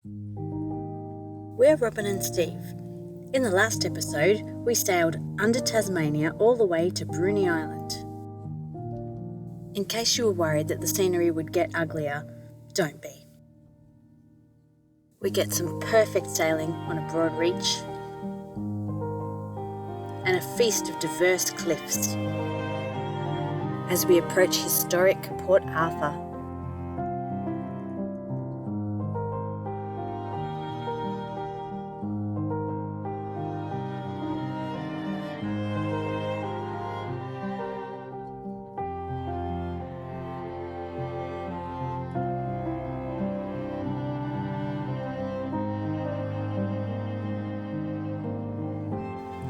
We're Robin and Steve. In the last episode, we sailed under Tasmania all the way to Bruny Island. In case you were worried that the scenery would get uglier, don't be. We get some perfect sailing on a broad reach and a feast of diverse cliffs as we approach historic Port Arthur.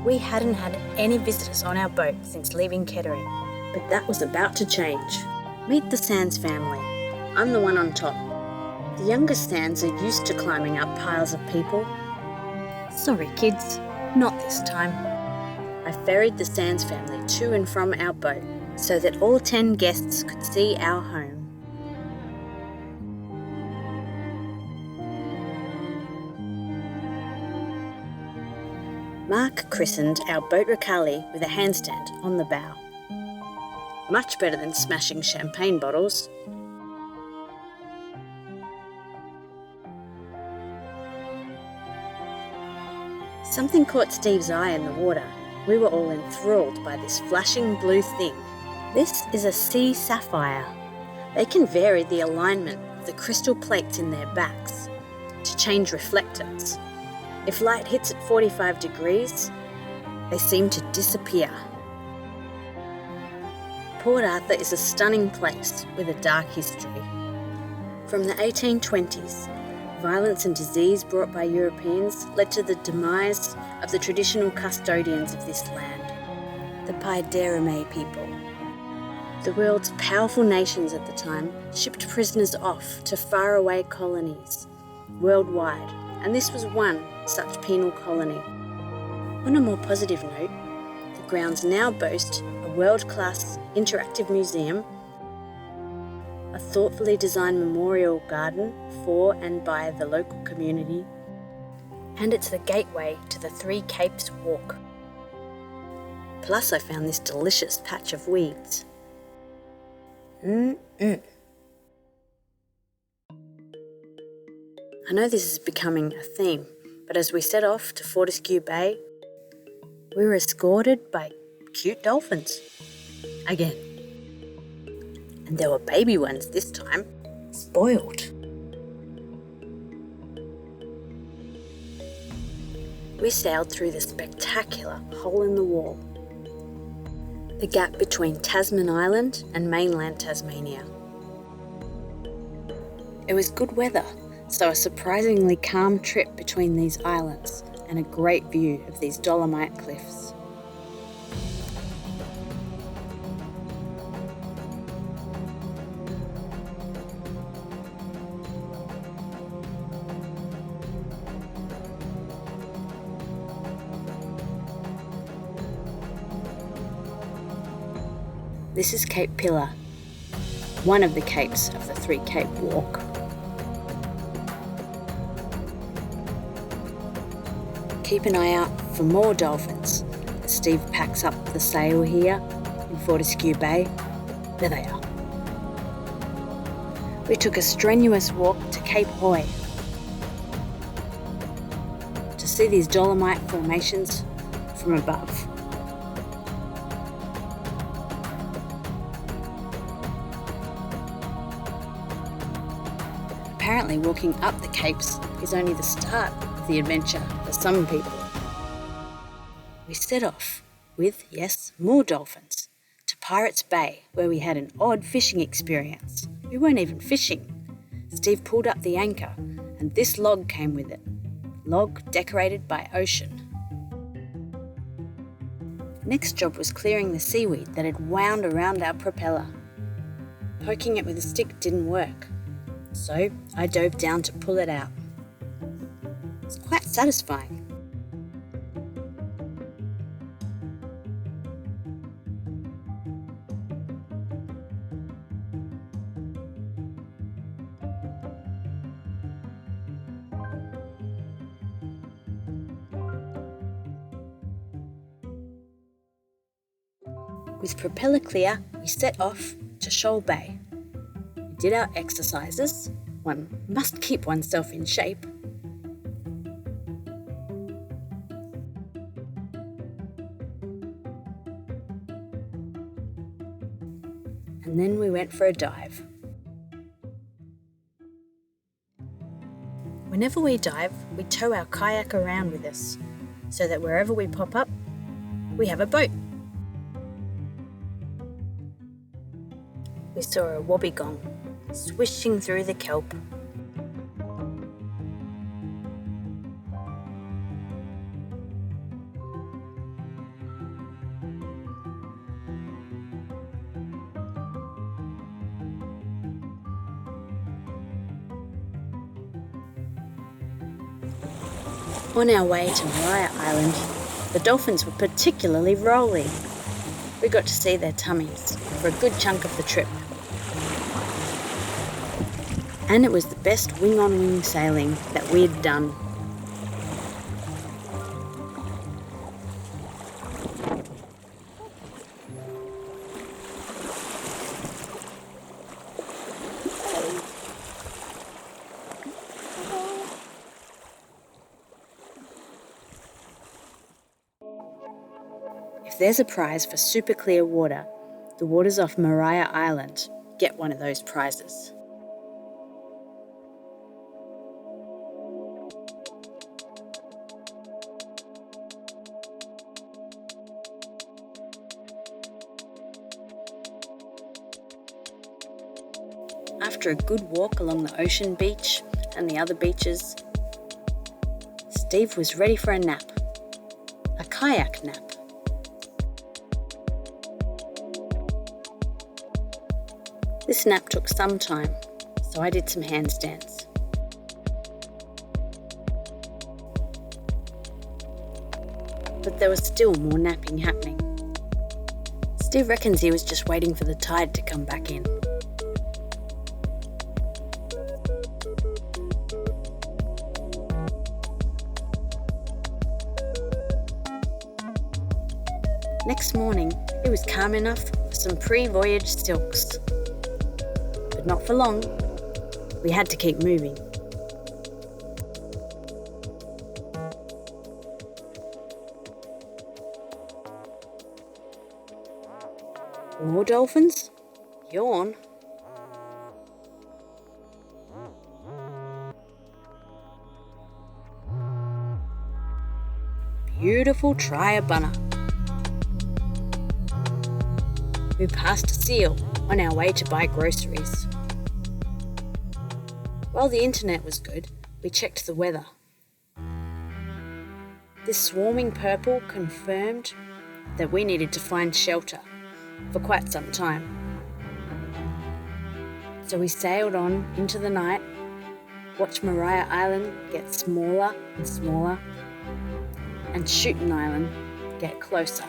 We hadn't had any visitors on our boat since leaving Kettering, but that was about to change. Meet the Sands family. I'm the one on top. The younger Sands are used to climbing up piles of people. Sorry kids, not this time. I ferried the Sands family to and from our boat so that all 10 guests could see our home. Mark christened our boat Ricali with a handstand on the bow. Much better than smashing champagne bottles. Something caught Steve's eye in the water. We were all enthralled by this flashing blue thing. This is a sea sapphire. They can vary the alignment of the crystal plates in their backs to change reflectance. If light hits at 45 degrees, they seem to disappear. Port Arthur is a stunning place with a dark history. From the 1820s, violence and disease brought by Europeans led to the demise of the traditional custodians of this land, the Paiderame people. The world's powerful nations at the time shipped prisoners off to faraway colonies worldwide, and this was one such penal colony. On a more positive note, the grounds now boast a world-class interactive museum, a thoughtfully designed memorial garden for and by the local community, and it's the gateway to the Three Capes Walk. Plus I found this delicious patch of weeds. I know this is becoming a theme, but as we set off to Fortescue Bay, we were escorted by cute dolphins. Again. And there were baby ones this time. Spoiled. We sailed through the spectacular hole in the wall, the gap between Tasman Island and mainland Tasmania. It was good weather, so a surprisingly calm trip between these islands and a great view of these Dolomite cliffs. This is Cape Pillar, one of the capes of the Three Cape Walk. Keep an eye out for more dolphins as Steve packs up the sail here in Fortescue Bay. There they are. We took a strenuous walk to Cape Hoy to see these Dolomite formations from above. Apparently walking up the capes is only the start of the adventure for some people. We set off with, yes, more dolphins, to Pirates Bay, where we had an odd fishing experience. We weren't even fishing. Steve pulled up the anchor and this log came with it. Log decorated by ocean. Next job was clearing the seaweed that had wound around our propeller. Poking it with a stick didn't work, so I dove down to pull it out. It's quite satisfying. With propeller clear, we set off to Shoal Bay. We did our exercises. One must keep oneself in shape. And then we went for a dive. Whenever we dive, we tow our kayak around with us, so that wherever we pop up, we have a boat. We saw a wobbegong swishing through the kelp. On our way to Maria Island, the dolphins were particularly rolling. We got to see their tummies for a good chunk of the trip. And it was the best wing-on-wing sailing that we'd done. If there's a prize for super clear water, the waters off Maria Island get one of those prizes. After a good walk along the ocean beach and the other beaches, Steve was ready for a nap, a kayak nap. This nap took some time, so I did some handstands. But there was still more napping happening. Steve reckons he was just waiting for the tide to come back in. Next morning, it was calm enough for some pre-voyage silks. But not for long. We had to keep moving. More dolphins? Yawn. Beautiful Triabunna. We passed a seal on our way to buy groceries. While the internet was good, we checked the weather. This swarming purple confirmed that we needed to find shelter for quite some time. So we sailed on into the night, watched Maria Island get smaller and smaller, and Schouten Island get closer.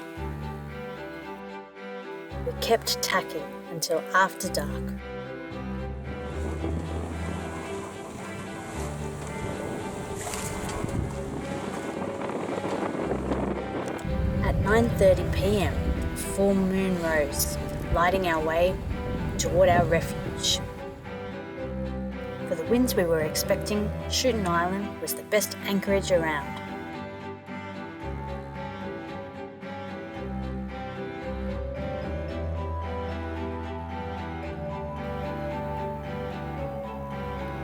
We kept tacking until after dark. At 9:30 p.m, full moon rose, lighting our way toward our refuge. For the winds we were expecting, Schouten Island was the best anchorage around.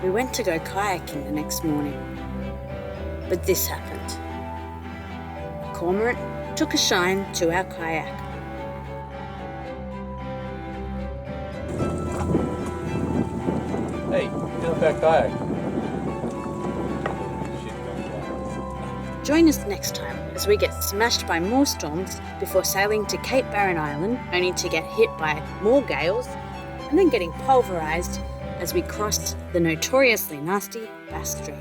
We went to go kayaking the next morning, but this happened. A cormorant took a shine to our kayak. Hey, get up that kayak. Join us next time as we get smashed by more storms before sailing to Cape Barren Island, only to get hit by more gales and then getting pulverised as we cross the notoriously nasty Bass Strait.